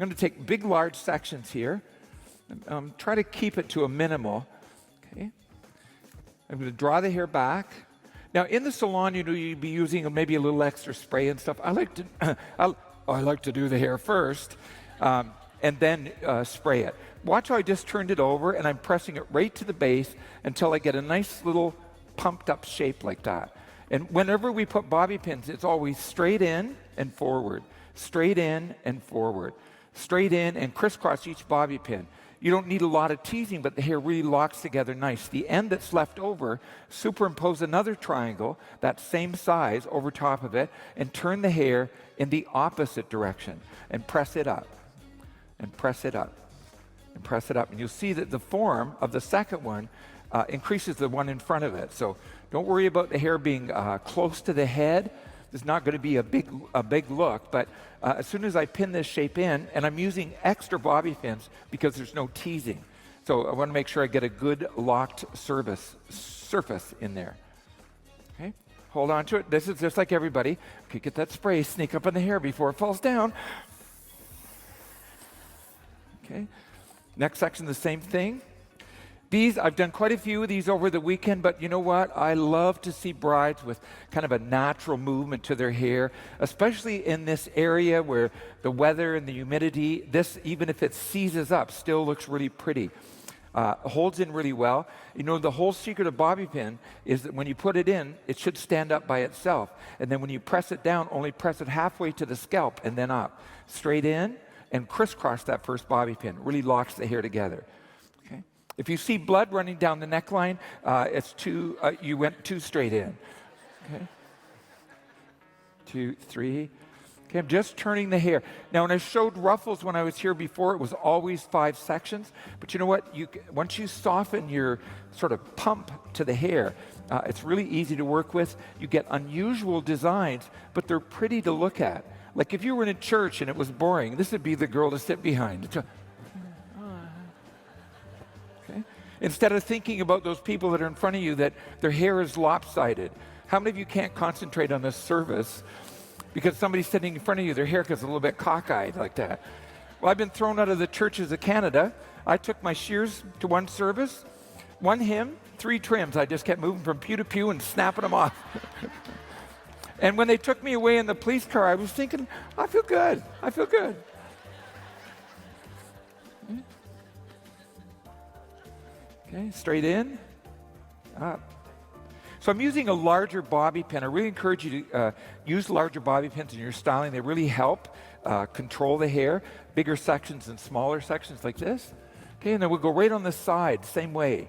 going to take big, large sections here. Try to keep it to a minimal. Okay. I'm going to draw the hair back. Now, in the salon, you'd be using maybe a little extra spray and stuff. I like to do the hair first, and then spray it. Watch how I just turned it over, and I'm pressing it right to the base until I get a nice little pumped up shape like that. And whenever we put bobby pins, it's always straight in and forward, straight in and forward, straight in and crisscross each bobby pin. You don't need a lot of teasing, but the hair really locks together nice. The end that's left over, superimpose another triangle, that same size, over top of it, and turn the hair in the opposite direction, and press it up, and press it up, and press it up. And you'll see that the form of the second one increases the one in front of it. So don't worry about the hair being close to the head. There's not going to be a big look, but as soon as I pin this shape in, and I'm using extra bobby pins because there's no teasing. So I want to make sure I get a good locked surface in there. Okay, hold on to it. This is just like everybody. Okay, get that spray, sneak up in the hair before it falls down. Okay, next section, the same thing. These, I've done quite a few of these over the weekend, but you know what? I love to see brides with kind of a natural movement to their hair, especially in this area where the weather and the humidity, this, even if it seizes up, still looks really pretty. Holds in really well. You know, the whole secret of bobby pin is that when you put it in, it should stand up by itself. And then when you press it down, only press it halfway to the scalp and then up. Straight in and crisscross that first bobby pin. Really locks the hair together. If you see blood running down the neckline, you went too straight in. Okay. 2, 3. Okay, I'm just turning the hair. Now, when I showed ruffles when I was here before, it was always 5 sections. But you know what? Once you soften your sort of pump to the hair, it's really easy to work with. You get unusual designs, but they're pretty to look at. Like if you were in a church and it was boring, this would be the girl to sit behind. Instead of thinking about those people that are in front of you that their hair is lopsided. How many of you can't concentrate on this service because somebody's sitting in front of you, their haircut's a little bit cockeyed like that? Well, I've been thrown out of the churches of Canada. I took my shears to one service, one hymn, 3 trims. I just kept moving from pew to pew and snapping them off. And when they took me away in the police car, I was thinking, I feel good. I feel good. Okay, straight in, up. So I'm using a larger bobby pin. I really encourage you to use larger bobby pins in your styling. They really help control the hair. Bigger sections and smaller sections like this. Okay, and then we'll go right on the side, same way.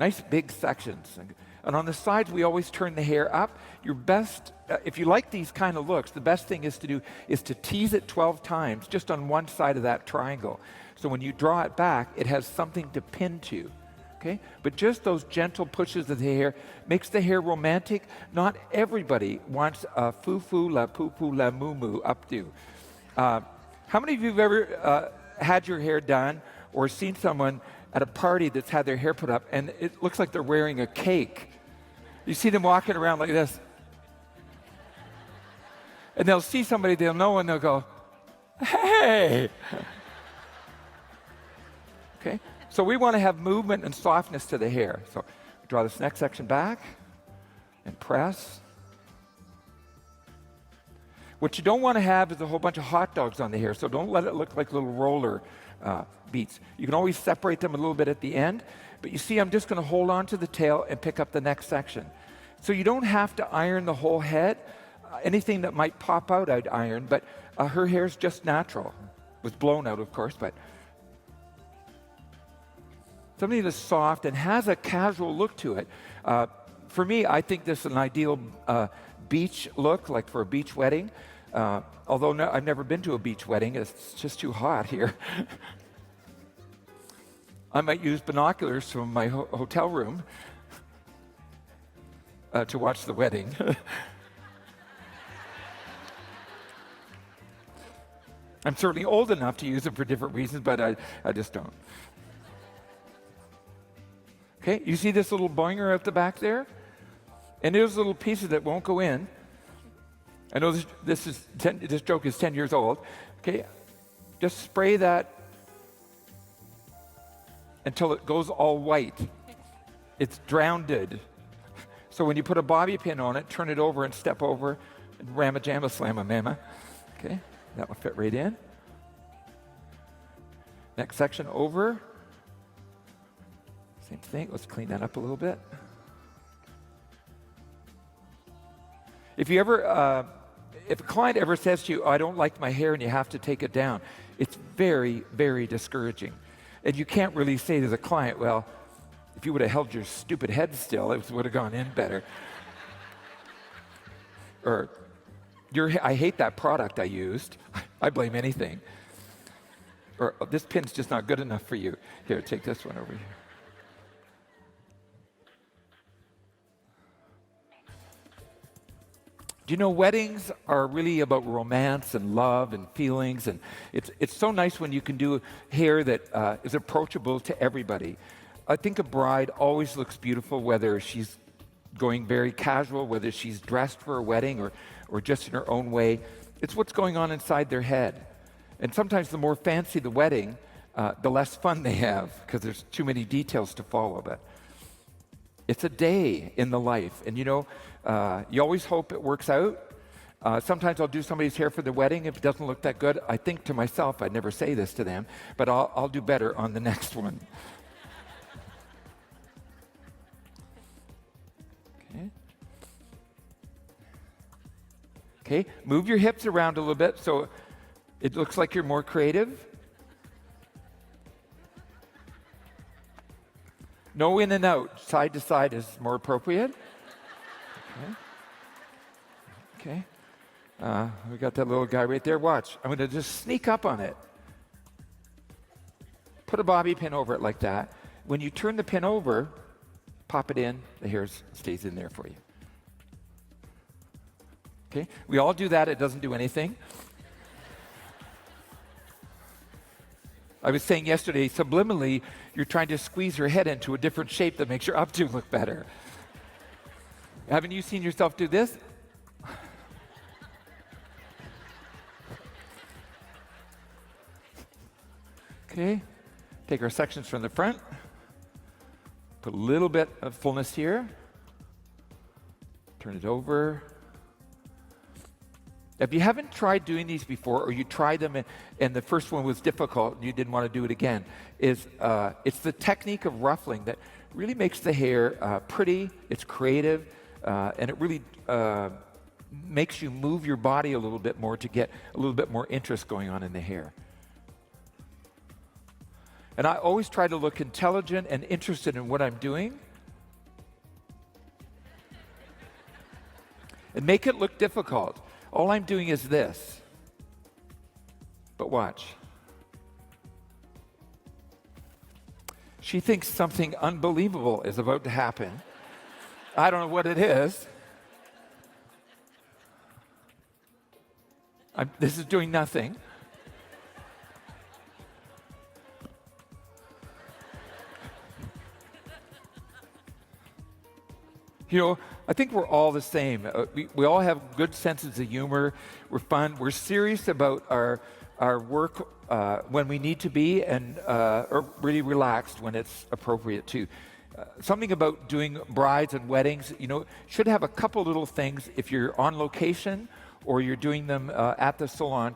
Nice big sections. And on the sides, we always turn the hair up. Your best, if you like these kind of looks, the best thing is to tease it 12 times just on one side of that triangle. So when you draw it back, it has something to pin to, okay? But just those gentle pushes of the hair makes the hair romantic. Not everybody wants a foo-foo, la poo-poo, la moo-moo updo. How many of you have ever had your hair done or seen someone at a party that's had their hair put up and it looks like they're wearing a cake? You see them walking around like this. And they'll see somebody they'll know and they'll go, hey! Okay, so we want to have movement and softness to the hair. So draw this next section back and press. What you don't want to have is a whole bunch of hot dogs on the hair, so don't let it look like little roller beats. You can always separate them a little bit at the end, but you see I'm just going to hold on to the tail and pick up the next section. So you don't have to iron the whole head. Anything that might pop out, I'd iron, but her hair's just natural. It was blown out, of course, but something that's soft and has a casual look to it. For me, I think this is an ideal beach look, like for a beach wedding. Although I've never been to a beach wedding. It's just too hot here. I might use binoculars from my hotel room to watch the wedding. I'm certainly old enough to use them for different reasons, but I just don't. Okay, you see this little boinger out the back there? And there's little pieces that won't go in. I know this joke is 10 years old. Okay, Just spray that until it goes all white. It's drowned. So when you put a bobby pin on it, turn it over and step over and ramma-jamma slamma-mamma. Okay, that will fit right in. Next section over. Same thing. Let's clean that up a little bit. If a client ever says to you, "I don't like my hair," and you have to take it down, it's very, very discouraging. And you can't really say to the client, "Well, if you would have held your stupid head still, it would have gone in better." Or, "I hate that product I used. I blame anything." Or, "This pin's just not good enough for you. Here, take this one over here." Do you know weddings are really about romance and love and feelings, and it's so nice when you can do hair that is approachable to everybody. I think a bride always looks beautiful, whether she's going very casual, whether she's dressed for a wedding or just in her own way. It's what's going on inside their head. And sometimes the more fancy the wedding, the less fun they have because there's too many details to follow. But it's a day in the life. And you always hope it works out. Sometimes I'll do somebody's hair for the wedding. If it doesn't look that good, I think to myself, I'd never say this to them, but I'll do better on the next one. Okay, move your hips around a little bit so it looks like you're more creative. No in and out. Side to side is more appropriate. Okay. We got that little guy right there. Watch. I'm going to just sneak up on it. Put a bobby pin over it like that. When you turn the pin over, pop it in. The hair stays in there for you. Okay. We all do that. It doesn't do anything. I was saying yesterday, subliminally, you're trying to squeeze your head into a different shape that makes your updo look better. Haven't you seen yourself do this? Okay, take our sections from the front. Put a little bit of fullness here. Turn it over. If you haven't tried doing these before, or you tried them and the first one was difficult and you didn't want to do it again, it's the technique of ruffling that really makes the hair pretty, it's creative, and it really makes you move your body a little bit more to get a little bit more interest going on in the hair. And I always try to look intelligent and interested in what I'm doing and make it look difficult. All I'm doing is this. But watch. She thinks something unbelievable is about to happen. I don't know what it is. This is doing nothing. I think we're all the same. We all have good senses of humor. We're fun. We're serious about our work when we need to be, and or really relaxed when it's appropriate too. Something about doing brides and weddings, should have a couple little things if you're on location or you're doing them at the salon.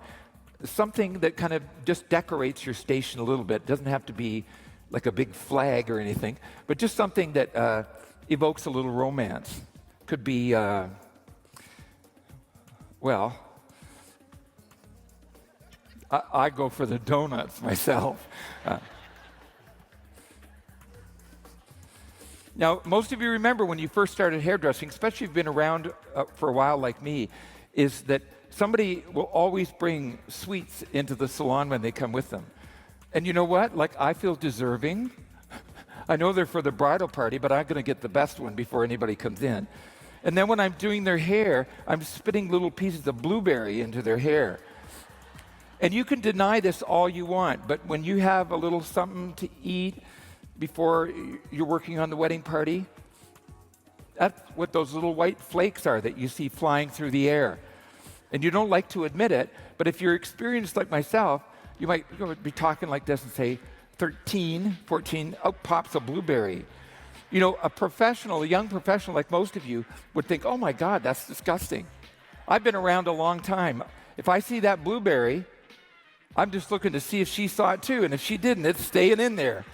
Something that kind of just decorates your station a little bit. It doesn't have to be like a big flag or anything, but just something that evokes a little romance. Could be, I go for the donuts myself. Now, most of you remember when you first started hairdressing, especially if you've been around for a while like me, is that somebody will always bring sweets into the salon when they come with them. And you know what? I feel deserving. I know they're for the bridal party, but I'm going to get the best one before anybody comes in. And then when I'm doing their hair, I'm spitting little pieces of blueberry into their hair. And you can deny this all you want, but when you have a little something to eat before you're working on the wedding party, that's what those little white flakes are that you see flying through the air. And you don't like to admit it, but if you're experienced like myself, you might be talking like this and say, 13, 14, out pops a blueberry. You know, a young professional like most of you would think, oh my God, that's disgusting. I've been around a long time. If I see that blueberry, I'm just looking to see if she saw it too, and if she didn't, it's staying in there.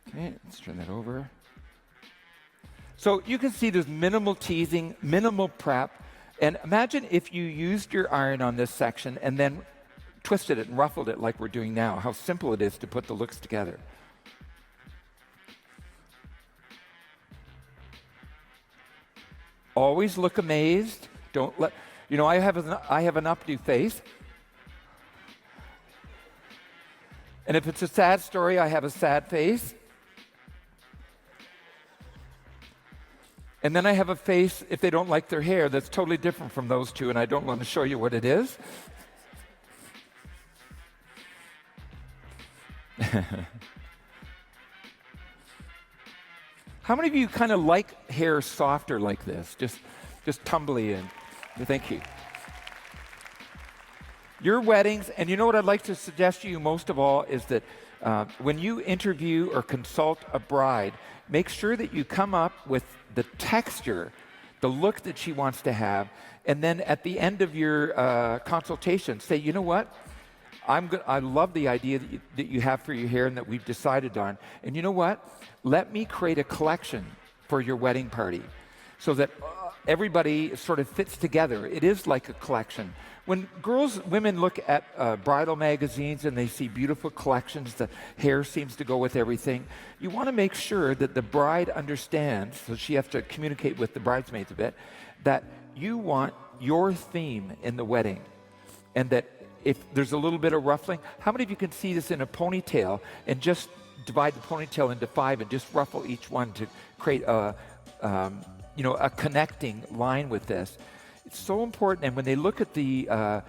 Okay, let's turn that over. So you can see there's minimal teasing, minimal prep, and imagine if you used your iron on this section and then twisted it and ruffled it like we're doing now, how simple it is to put the looks together. Always look amazed. Don't let, you know, I have an updo face. And if it's a sad story, I have a sad face. And then I have a face, if they don't like their hair, that's totally different from those two, and I don't want to show you what it is. How many of you kind of like hair softer like this, just tumbly in? Thank you. Your weddings, and you know what I'd like to suggest to you most of all is that when you interview or consult a bride, make sure that you come up with the texture, the look that she wants to have, and then at the end of your consultation, say, you know what? I love the idea that you have for your hair and that we've decided on. And you know what? Let me create a collection for your wedding party so that everybody sort of fits together. It is like a collection. When women look at bridal magazines and they see beautiful collections, the hair seems to go with everything, you want to make sure that the bride understands, so she has to communicate with the bridesmaids a bit, that you want your theme in the wedding. And that if there's a little bit of ruffling, how many of you can see this in a ponytail and just divide the ponytail into 5 and just ruffle each one to create a connecting line with this? It's so important, and when they look at the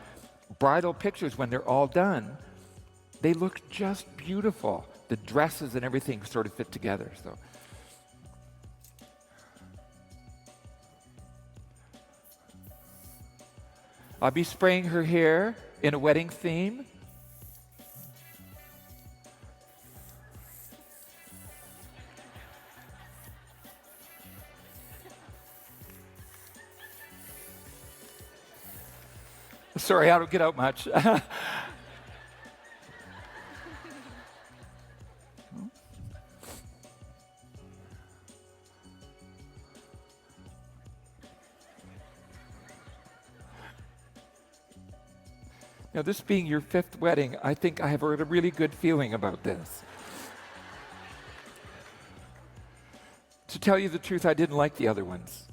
bridal pictures when they're all done, they look just beautiful. The dresses and everything sort of fit together. So, I'll be spraying her hair in a wedding theme. Sorry, I don't get out much. Now, this being your 5th wedding, I think I have a really good feeling about this. To tell you the truth, I didn't like the other ones.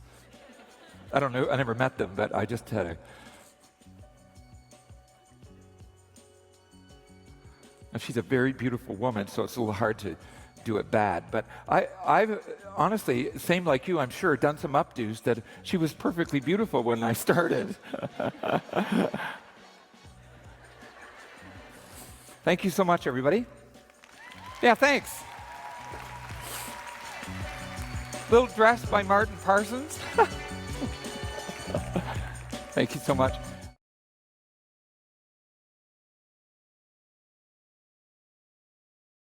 I don't know, I never met them, but I just had a... Now, she's a very beautiful woman, so it's a little hard to do it bad. But I've honestly, same like you, I'm sure, done some updos that she was perfectly beautiful when I started. Thank you so much, everybody. Yeah, thanks. Little dress by Martin Parsons. Thank you so much.